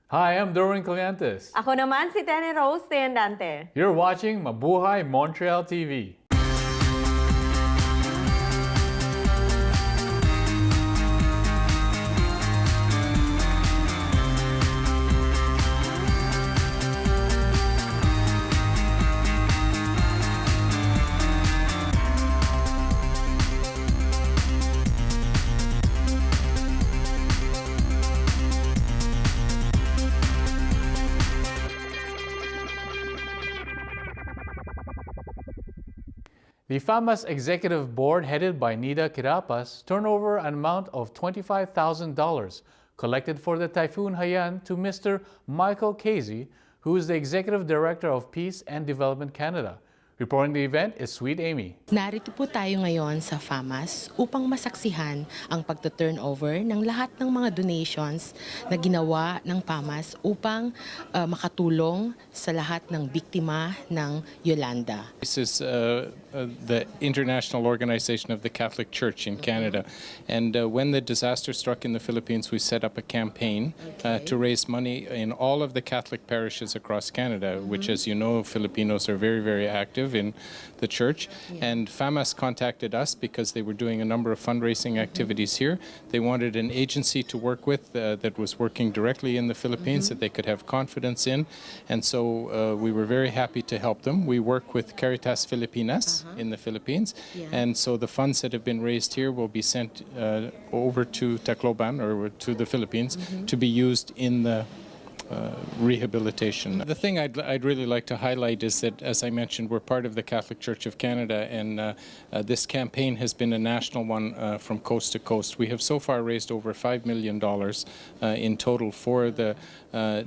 Hi, I'm Derwin Cleantes. Ako naman si Tenny Rose Teandante. You're watching Mabuhay Montreal TV. The FAMAS Executive Board, headed by Nida Kirapas, turned over an amount of $25,000 collected for the Typhoon Haiyan to Mr. Michael Casey, who is the Executive Director of Peace and Development Canada. Reporting the event is Sweet Amy. Narito po tayo ngayon sa FAMAS upang masaksihan ang pagta-turnover ng lahat ng mga donations na ginawa ng FAMAS upang makatulong sa lahat ng biktima ng Yolanda. This is the International Organization of the Catholic Church in Canada. And when the disaster struck in the Philippines, we set up a campaign to raise money in all of the Catholic parishes across Canada, which, as you know, Filipinos are very, very active in the church. And FAMAS contacted us because they were doing a number of fundraising activities here. They wanted an agency to work with that was working directly in the Philippines that they could have confidence in. And so we were very happy to help them. We work with Caritas Filipinas in the Philippines. And so the funds that have been raised here will be sent over to Tacloban, or to the Philippines, to be used in the rehabilitation. The thing I'd really like to highlight is that, as I mentioned, we're part of the Catholic Church of Canada, and this campaign has been a national one from coast to coast. We have so far raised over $5 million in total for the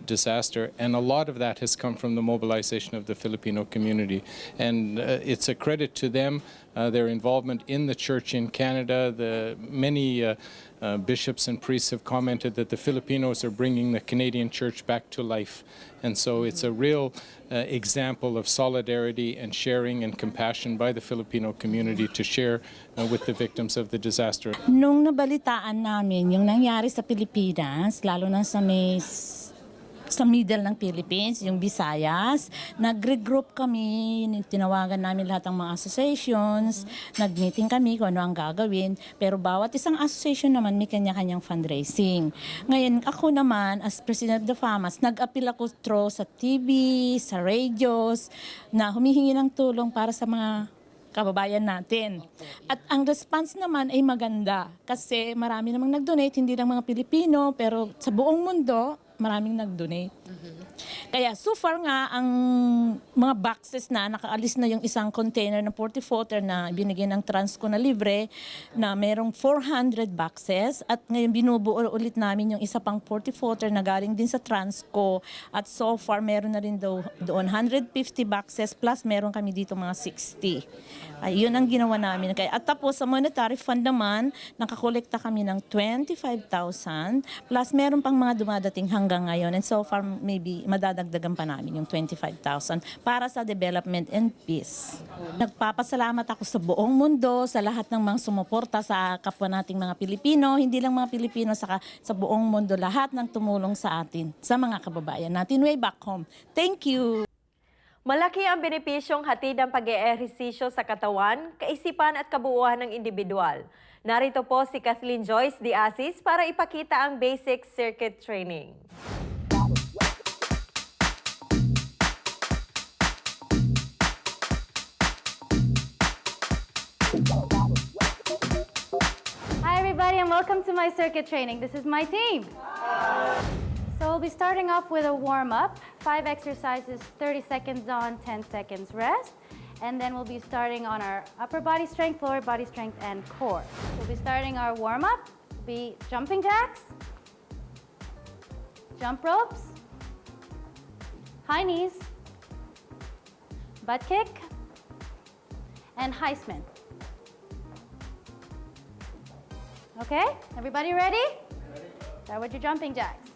disaster, and a lot of that has come from the mobilization of the Filipino community. And it's a credit to them, their involvement in the church in Canada. Many bishops and priests have commented that the Filipinos are bringing the Canadian church back to life. And so it's a real example of solidarity and sharing and compassion by the Filipino community to share with the victims of the disaster. Nung nabalitaan namin yung nangyari sa Pilipinas, lalo na sa middle ng Philippines, yung Visayas, nag-regroup kami, tinawagan namin lahat ng mga associations, nag-meeting kami kung ano ang gagawin, pero bawat isang association naman may kanya-kanyang fundraising. Ngayon, ako naman, as President of the FAMAS, nag-appeal ako through sa TV, sa radios, na humihingi ng tulong para sa mga kababayan natin. At ang response naman ay maganda kasi marami namang nag-donate, hindi lang mga Pilipino, pero sa buong mundo, maraming nag-donate. Kaya so far nga, ang mga boxes na nakaalis na yung isang container ng 40-footer na binigyan ng Transco na libre, na merong 400 boxes, at ngayon binubuo ulit namin yung isa pang 40-footer na galing din sa Transco, at so far meron na rin doon 150 boxes plus meron kami dito mga 60. Ayun ang ginawa namin. Kaya, at tapos sa monetary fund naman, nakakolekta kami ng 25,000 plus meron pang mga dumadating hanggang ngayon, and so far maybe madadagdagan pa namin yung 25,000 para sa development and peace. Nagpapasalamat ako sa buong mundo, sa lahat ng mga sumuporta sa kapwa nating mga Pilipino, hindi lang mga Pilipino, sa buong mundo, lahat ng tumulong sa atin, sa mga kababayan natin way back home. Thank you! Malaki ang benepisyong hatid ng pag-eehersisyo sa katawan, kaisipan at kabuuan ng individual. Narito po si Kathleen Joyce de Asis para ipakita ang basic circuit training. Hi everybody and welcome to my circuit training. This is my team. So we'll be starting off with a warm-up, 5 exercises, 30 seconds on, 10 seconds rest. And then we'll be starting on our upper body strength, lower body strength, and core. We'll be starting our warm-up, be jumping jacks, jump ropes, high knees, butt kick, and high spin. Okay, everybody ready? Start with your jumping jacks.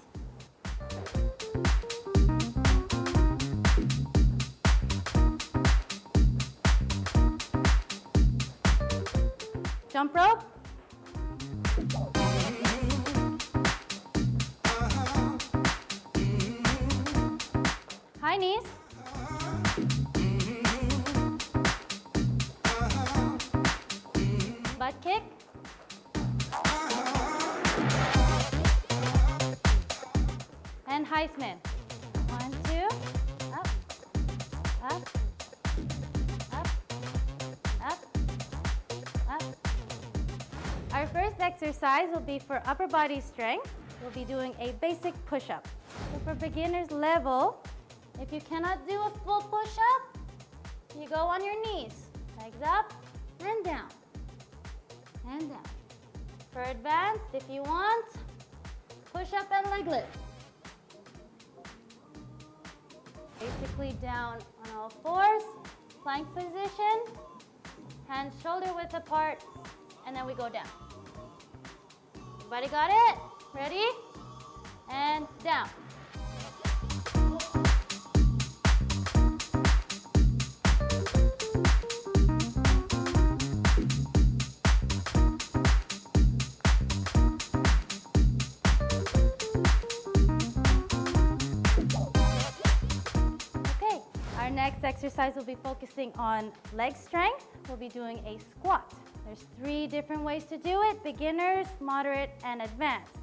Jump rope. high knees. Butt kick. And high spin. 1, 2, up, up, up, up, up. Our first exercise will be for upper body strength. We'll be doing a basic push-up. So for beginner's level, if you cannot do a full push-up, you go on your knees. Legs up and down. And down. For advanced, if you want, push-up and leg lift. Basically down on all fours, plank position, hands shoulder width apart, and then we go down. Everybody got it? Ready? And down. Our next exercise will be focusing on leg strength. We'll be doing a squat. There's 3 different ways to do it: beginners, moderate, and advanced.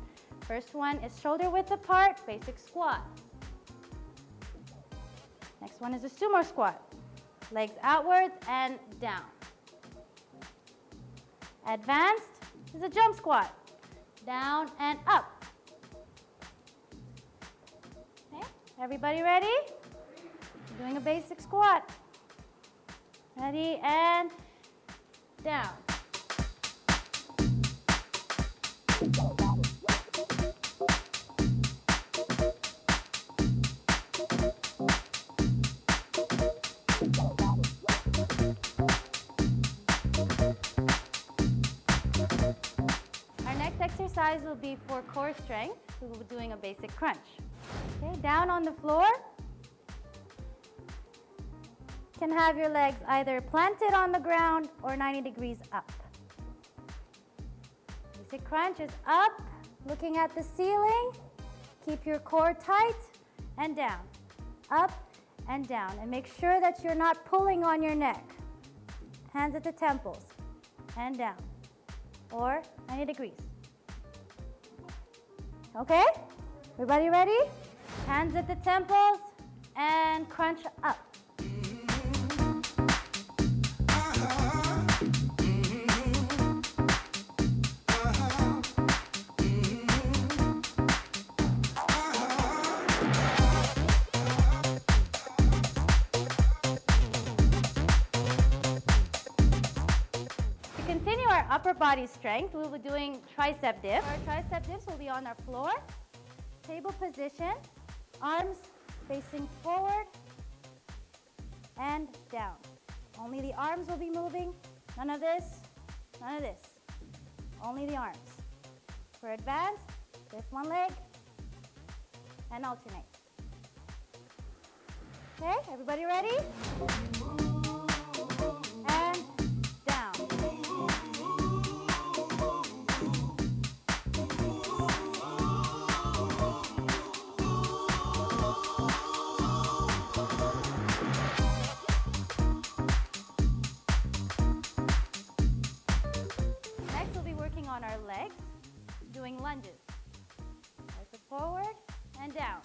First one is shoulder width apart, basic squat. Next one is a sumo squat. Legs outwards and down. Advanced is a jump squat. Down and up. Okay, everybody ready? Doing a basic squat. Ready, and down. Our next exercise will be for core strength. We will be doing a basic crunch. Okay, down on the floor. You can have your legs either planted on the ground or 90 degrees up. Basic crunch is up, looking at the ceiling. Keep your core tight and down. Up and down. And make sure that you're not pulling on your neck. Hands at the temples and down. Or 90 degrees. Okay? Everybody ready? Hands at the temples and crunch up. Upper body strength, we will be doing tricep dips. Our tricep dips will be on our floor, table position, arms facing forward and down. Only the arms will be moving, none of this, none of this. Only the arms. For advanced, lift one leg and alternate. Okay, everybody ready? And down. On our legs, doing lunges. Right forward and down.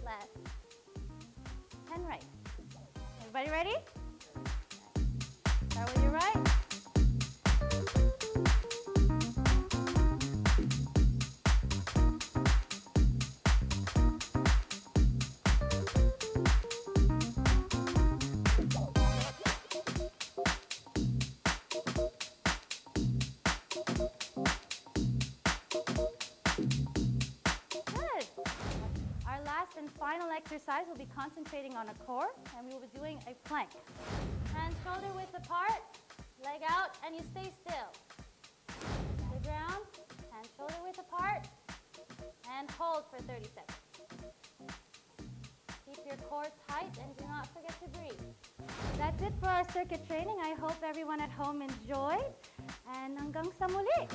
Left and right. Everybody ready? Start with your right. And final exercise, we'll be concentrating on a core, and we will be doing a plank. Hands shoulder width apart, leg out, and you stay still. The ground, hands shoulder width apart, and hold for 30 seconds. Keep your core tight and do not forget to breathe. That's it for our circuit training. I hope everyone at home enjoyed, and hanggang sa muli!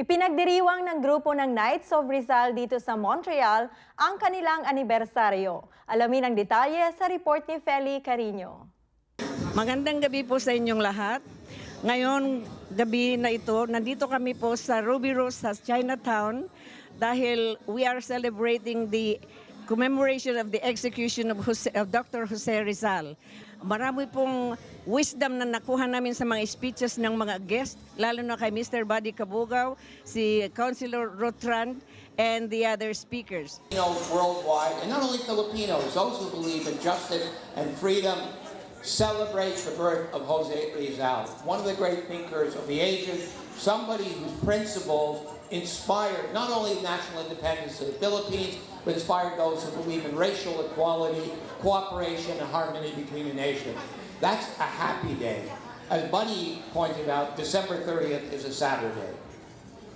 Ipinagdiriwang ng grupo ng Knights of Rizal dito sa Montreal ang kanilang anibersaryo. Alamin ang detalye sa report ni Feli Carino. Magandang gabi po sa inyong lahat. Ngayon, gabi na ito, nandito kami po sa Ruby Rose sa Chinatown dahil we are celebrating the commemoration of the execution of Dr. Jose Rizal. Marami pong wisdom na nakuha namin sa mga speeches ng mga guests, lalo na kay Mr. Buddy Kabugaw, si Councilor Rotran, and the other speakers. Worldwide, and not only Filipinos, those who believe in justice and freedom, celebrate the birth of Jose Rizal, one of the great thinkers of the ages, somebody whose principles inspired not only national independence of the Philippines, but inspired those who believe in racial equality, cooperation, and harmony between the nations. That's a happy day. As Buddy pointed out, December 30th is a Saturday.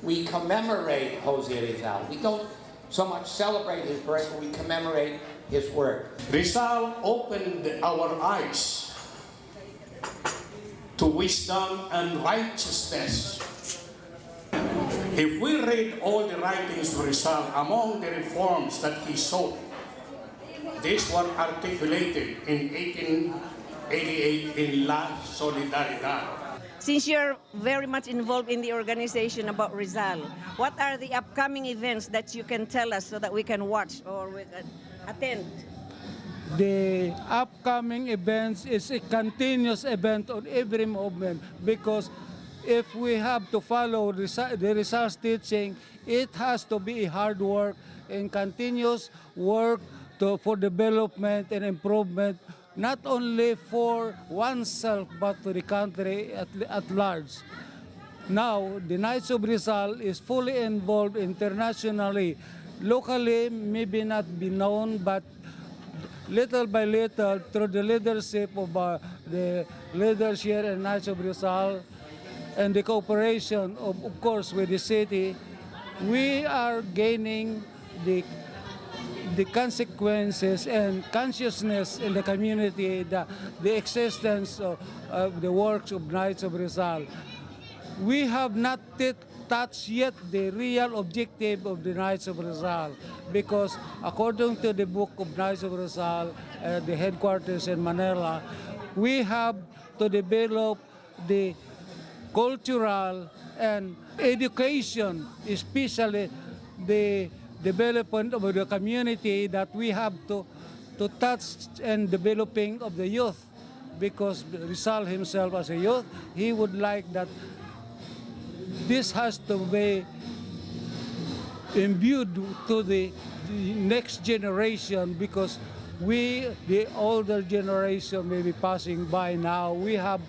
We commemorate Jose Rizal. We don't so much celebrate his birth, but we commemorate his work. Rizal opened our eyes to wisdom and righteousness. If we read all the writings of Rizal, among the reforms that he sought, these were articulated in 1888 in La Solidaridad. Since you're very much involved in the organization about Rizal, what are the upcoming events that you can tell us so that we can watch or we can attend? The upcoming events is a continuous event on every movement, because if we have to follow the Rizal's teaching, it has to be hard work and continuous work for development and improvement, not only for oneself but to the country at large. Now, the Knights of Rizal is fully involved internationally. Locally, maybe not be known, but little by little, through the leadership of the leaders here in Knights of Rizal, and the cooperation, of course, with the city, we are gaining the consequences and consciousness in the community, the existence of the works of Knights of Rizal. We have not touched yet the real objective of the Knights of Rizal, because according to the book of Knights of Rizal, the headquarters in Manila, we have to develop the cultural and education, especially the development of the community, that we have to touch and developing of the youth, because Rizal himself as a youth, he would like that this has to be imbued to the next generation, because we, the older generation, may be passing by now. We have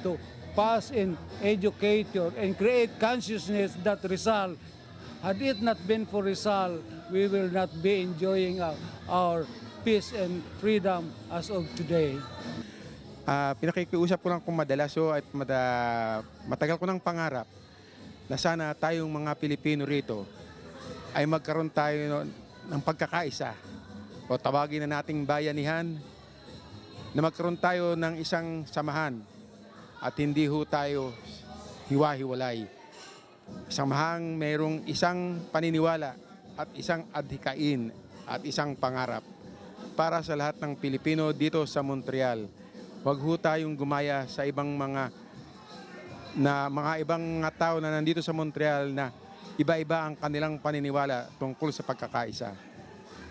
to pass in education and create consciousness that Rizal, had it not been for Rizal, we will not be enjoying our peace and freedom as of today. Pinakikiusap ko lang kung madalas at matagal ko ng pangarap na sana tayong mga Pilipino rito ay magkaroon tayo ng pagkakaisa, o tawagin na nating bayanihan, na magkaroon tayo ng isang samahan at hindi ho tayo hiwa-hiwalay. Samahang mayroong isang paniniwala at isang adhikain at isang pangarap para sa lahat ng Pilipino dito sa Montreal. Huwag ho tayong gumaya sa ibang mga ibang tao na nandito sa Montreal na iba-iba ang kanilang paniniwala tungkol sa pagkakaisa.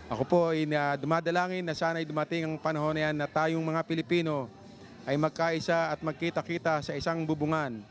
Ako po ay dumadalangin na sana'y dumating ang panahon na yan na tayong mga Pilipino ay magkaisa at magkita-kita sa isang bubungan.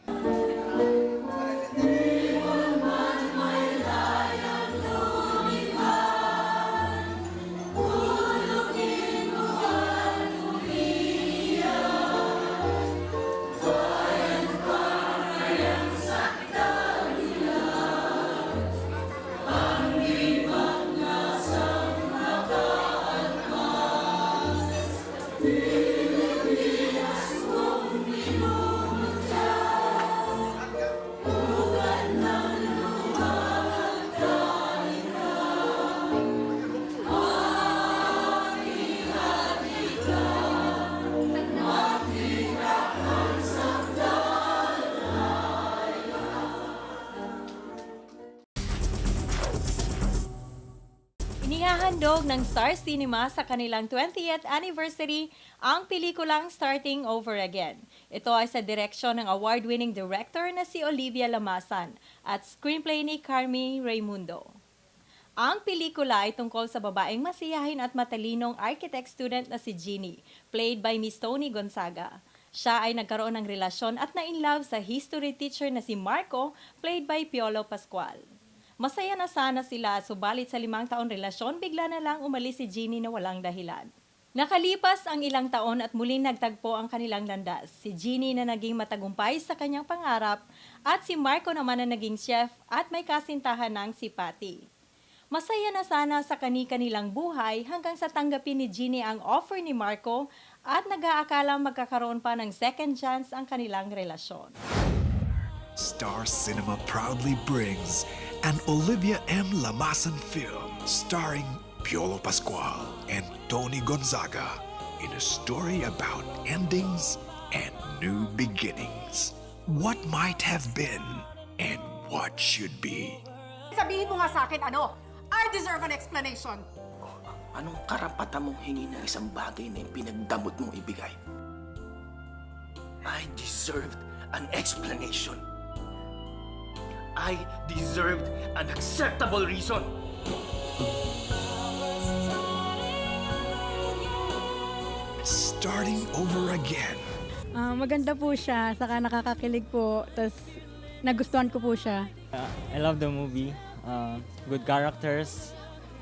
Ihahandog ng Star Cinema sa kanilang 20th anniversary ang pelikulang Starting Over Again. Ito ay sa direksyon ng award-winning director na si Olivia Lamasan at screenplay ni Carmi Raimundo. Ang pelikula ay tungkol sa babaeng masiyahin at matalinong architect student na si Jeannie, played by Miss Tony Gonzaga. Siya ay nagkaroon ng relasyon at na-inlove sa history teacher na si Marco, played by Piolo Pascual. Masaya na sana sila, subalit sa 5 taon relasyon, bigla na lang umalis si Jeannie na walang dahilan. Nakalipas ang ilang taon at muling nagtagpo ang kanilang landas. Si Jeannie na naging matagumpay sa kanyang pangarap at si Marco naman na naging chef at may kasintahan ng si Patty. Masaya na sana sa kani-kanilang buhay hanggang sa tanggapin ni Jeannie ang offer ni Marco at nag-aakalang magkakaroon pa ng second chance ang kanilang relasyon. Star Cinema proudly brings an Olivia M. Lamasan film starring Piolo Pascual and Tony Gonzaga in a story about endings and new beginnings. What might have been and what should be. Sabihin mo nga sa akin, I deserve an explanation. Anong karapatan mong hingi ng isang bagay na pinagdamot mong ibigay? I deserved an explanation. I deserved an acceptable reason. Starting over again. Maganda po siya, saka nakakakilig po, tapos nagustuhan ko po siya. I love the movie. Good characters.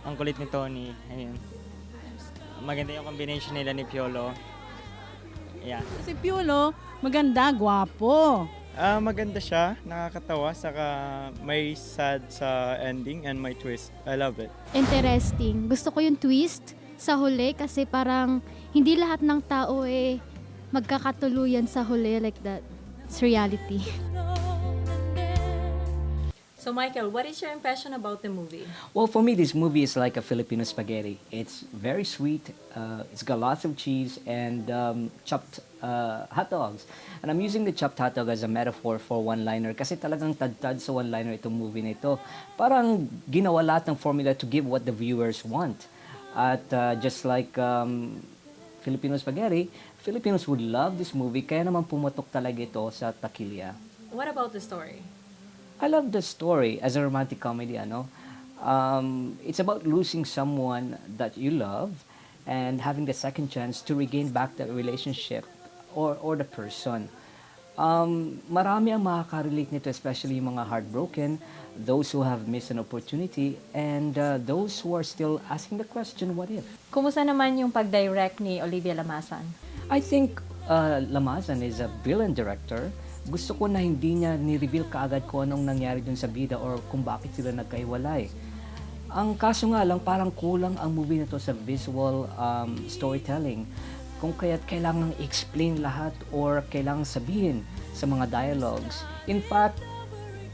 Ang kulit ni Tony. Ayun. Maganda yung combination nila ni Piolo. Yeah. Si Piolo, maganda, gwapo. Maganda siya, nakakatawa, saka may sad sa ending and may twist. I love it. Interesting. Gusto ko yung twist sa huli kasi parang hindi lahat ng tao magkakatuluyan sa huli like that. It's reality. So Michael, what is your impression about the movie? Well, for me, this movie is like a Filipino spaghetti. It's very sweet. It's got lots of cheese and chopped hot dogs. And I'm using the chopped hot dog as a metaphor for one-liner kasi talagang tad-tad sa one-liner itong movie na ito. Parang ginawa lahat ng formula to give what the viewers want. At just like Filipino spaghetti, Filipinos would love this movie kaya naman pumatok talaga ito sa takilya. What about the story? I love the story as a romantic comedy, it's about losing someone that you love and having the second chance to regain back the relationship or the person. Marami ang makaka-relate nito, especially yung mga heartbroken, those who have missed an opportunity, and those who are still asking the question, what if? Kumusta naman yung pag-direct ni Olivia Lamasan? I think Lamasan is a brilliant director. Gusto ko na hindi niya ni-reveal kaagad kung anong nangyari dun sa bida or kung bakit sila nagkahiwalay. Ang kaso nga lang, parang kulang ang movie na to sa visual storytelling. Kung kaya't kailangang explain lahat or kailangang sabihin sa mga dialogues. In fact,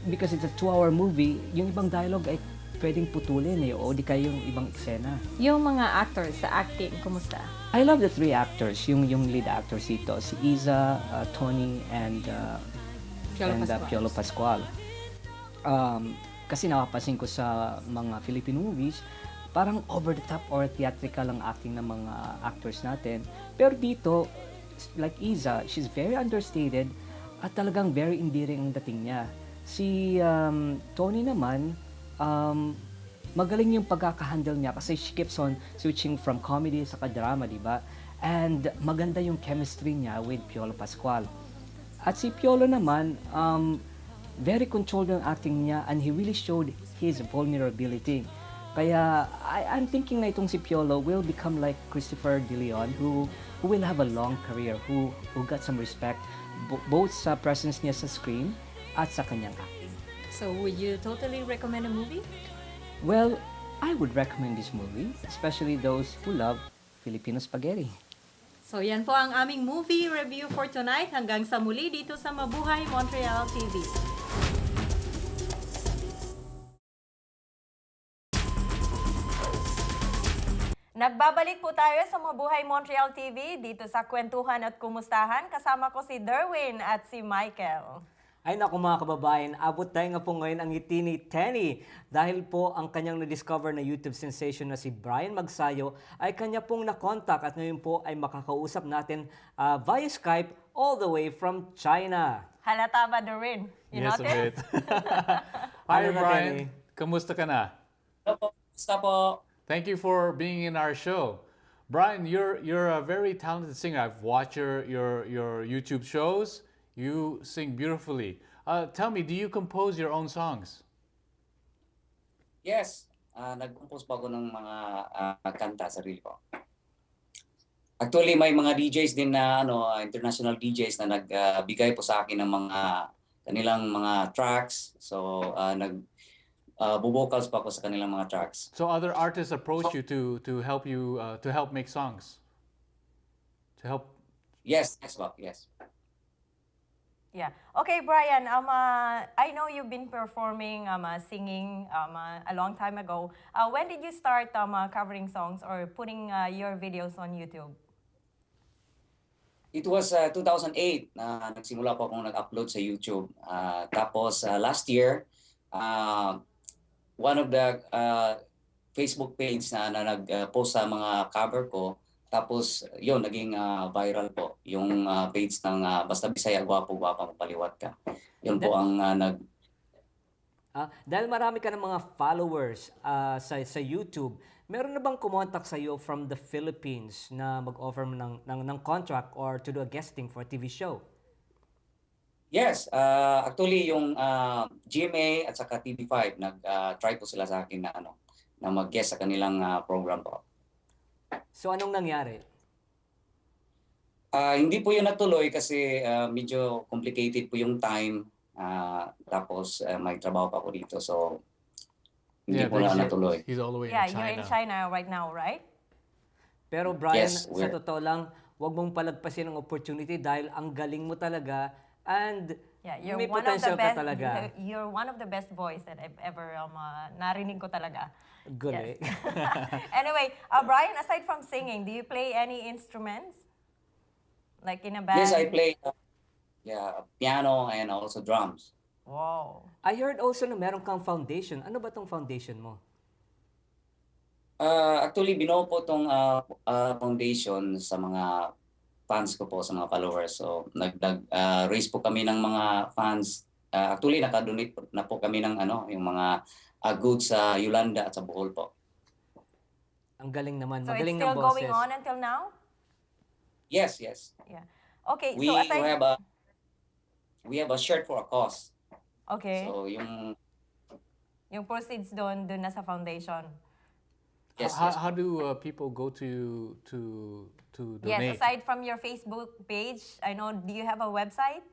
because it's a 2-hour movie, yung ibang dialogue ay pwedeng putulin o di kaya yung ibang eksena. Yung mga actors sa acting, kumusta? I love the 3 actors, yung lead actors dito, si Iza, Tony, and Piolo Pascual. Kasi napapansin ko sa mga Filipino movies, parang over the top or theatrical ang acting ng mga actors natin. Pero dito, like Iza, she's very understated at talagang very endearing ang dating niya. Si Tony naman, magaling yung pagkakahandle niya kasi she keeps on switching from comedy sa drama, di ba? And maganda yung chemistry niya with Piolo Pascual. At si Piolo naman, very controlled yung acting niya and he really showed his vulnerability. Kaya I'm thinking na itong si Piolo will become like Christopher De Leon who will have a long career, who got some respect both sa presence niya sa screen at sa kanyang acting. So would you totally recommend a movie? Well, I would recommend this movie, especially those who love Filipino spaghetti. So yan po ang aming movie review for tonight. Hanggang sa muli dito sa Mabuhay Montreal TV. Nagbabalik po tayo sa Mabuhay Montreal TV dito sa Kwentuhan at Kumustahan. Kasama ko si Derwin at si Michael. Ay naku mga kababayan, abot tayo nga po ngayon ang ngiti ni Tenny dahil po ang kanyang na-discover na YouTube sensation na si Brian Magsayo ay kanya pong na-contact at ngayon po ay makakausap natin via Skype all the way from China. Halata ba, Doreen? You Yes, a notice? bit. Hi, Ano na, Brian. Tenny? Kamusta ka na? Basta po. Thank you for being in our show. Brian, you're a very talented singer. I've watched your YouTube shows. You sing beautifully. Tell me, do you compose your own songs? Yes, nag-compose pa ako ng mga kanta, sarili ko. Actually, may mga DJs din na international DJs na nagbigay po sa akin ng mga kanilang mga tracks. So, vocals pa ako sa kanilang mga tracks. So other artists approach you to help you to help make songs. To help. Yes, po. Yes. Yeah. Okay, Brian, I know you've been performing, singing a long time ago. When did you start covering songs or putting your videos on YouTube? It was 2008 na nagsimula po akong nag-upload sa YouTube. Tapos last year, one of the Facebook page na nag-post sa mga cover ko, tapos yun, naging viral po. Yung page ng Basta Bisaya, Gwapo, Gwapa, Mapaliwat Ka. Yun po ang Dahil marami ka ng mga followers sa YouTube, meron na bang kumontak sa iyo from the Philippines na mag-offer mo ng contract or to do a guesting for a TV show? Yes, actually yung GMA at saka TV5 nag-try po sila sa akin na mag-guest sa kanilang program po. So anong nangyari? Hindi po yun natuloy kasi medyo complicated po yung time. Tapos may trabaho pa po dito, so hindi po na natuloy. He's all the way Yeah, in China. you're in China right now, right? Pero Brian, Yes, sa totoo lang, huwag mong palagpasin ang opportunity dahil ang galing mo talaga and Yeah, you're may one of the potential best. ka talaga. You're one of the best voice that I've ever narinig ko talaga. Guli. Yes. Anyway, Brian, aside from singing, do you play any instruments? Like in a band? Yes, I play piano and also drums. Wow. I heard also na meron kang foundation. Ano ba tong foundation mo? Actually, binuo po tong foundation sa mga fans ko po, sa mga followers. So, nag-raise po kami ng mga fans. Actually, nakadonate na po kami ng yung mga goods sa Yolanda at sa Bohol po. Ang galing naman. So Magaling it's ng still boses. going on until now? Yes. Yeah. Okay, We so aside... have a shirt for a cause. Okay. So, yung proceeds doon na sa foundation. Yes. How do people go to donate? Yes, aside from your Facebook page, I know, do you have a website?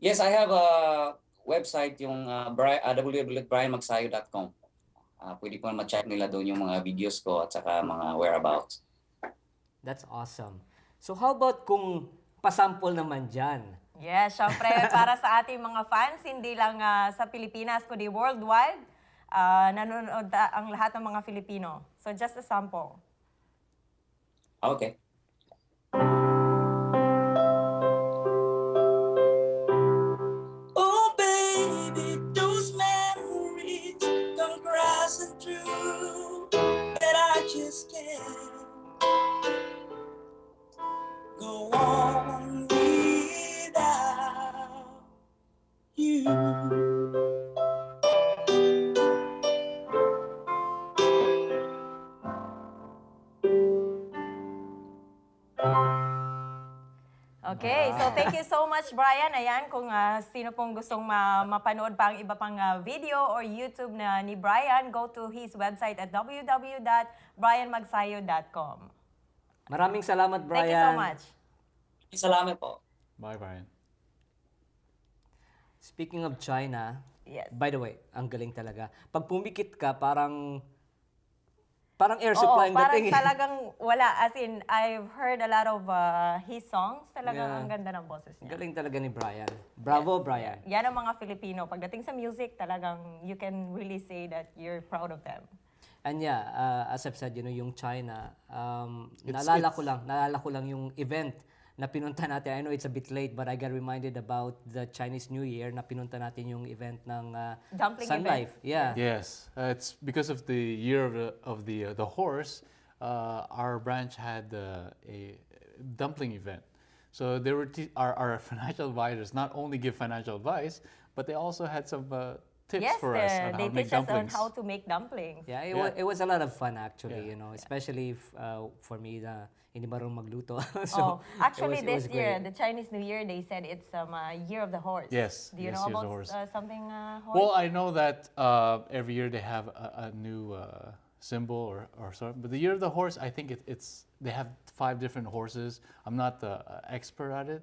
Yes, I have a website, yung www.brianmagsayo.com. Pwede po ma-check nila doon yung mga videos ko at saka mga whereabouts. That's awesome. So how about kung pasample naman dyan? Yes, syempre para sa ating mga fans, hindi lang sa Pilipinas, kundi worldwide, nanonood ang lahat ng mga Filipino. So just a sample. Okay. Oh baby, those memories come crashing through, but I just can't go on without you. Okay, so thank you so much, Brian. Ayan, kung sino pong gustong mapanood pa ang iba pang video or YouTube na ni Brian, go to his website at www.brianmagsayo.com. Maraming salamat, Brian. Thank you so much. Salamat po. Bye, Brian. Speaking of China, yes. By the way, ang galing talaga. Pag pumikit ka, parang air supply ang dating. Parang talagang wala. As in, I've heard a lot of his songs. Talagang ang ganda ng boses niya. Galing talaga ni Brian. Bravo, Brian. Yan ang mga Filipino. Pagdating sa music, talagang you can really say that you're proud of them. And yeah, as I've said, yung China, naalala ko lang yung event na pinunta natin. I know it's a bit late, but I got reminded about the Chinese New Year na pinunta natin yung event ng Dumpling Sun event. Life. Yeah. Yes, it's because of the year of the horse. Our branch had a dumpling event. So they were our financial advisors not only give financial advice, but they also had some tips for us on how to make they teach us on dumplings. how to make dumplings. Yeah, it was a lot of fun actually, you know, especially for me na hindi marunong magluto. So Actually, it this was year, great. the Chinese New Year, they said it's year of the horse. Yes, Do you yes, know year of the about horse. something horse? Well, I know that every year they have a new symbol or something. But the year of the horse, I think they have 5 different horses. I'm not the expert at it,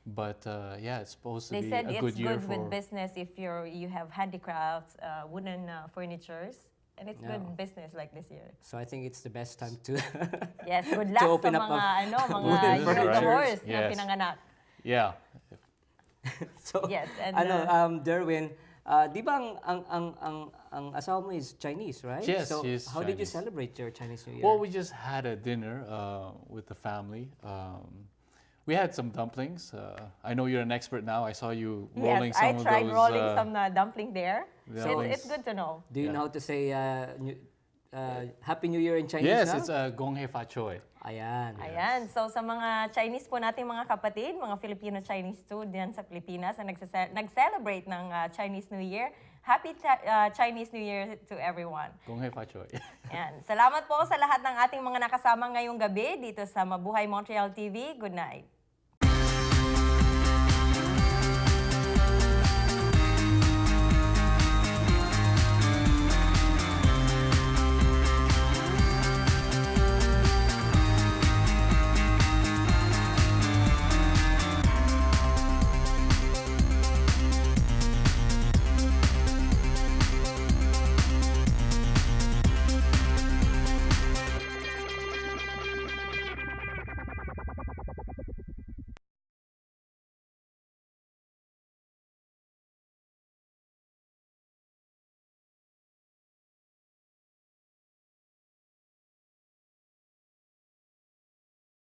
but yeah, it's supposed to They be said a it's good year good for with business if you have handicrafts, wooden furnitures, and it's good business like this year. So I think it's the best time to Yes, good luck open sa up mga wooden year of the furniture. horse na Yes. pinanganak. Yeah. So, Yes, and Derwin, di ba ang asawa mo is Chinese, right? Yes, so she's how did you Chinese. celebrate your Chinese New Year? Well, we just had a dinner with the family. We had some dumplings. I know you're an expert now. I saw you rolling yes, I some of tried those. rolling some dumpling there. dumplings. It's good to know. Do you know how to say Happy New Year in Chinese Yes, now? it's Gong Hei Fa Choi. Ayan. Ayan, so sa mga Chinese po nating mga kapatid, mga Filipino-Chinese students sa Pilipinas na nag-celebrate ng Chinese New Year, Happy Chinese New Year to everyone. Gong Hei Fa Choi. Yan. Salamat po sa lahat ng ating mga nakasama ngayong gabi dito sa Mabuhay Montreal TV. Good night.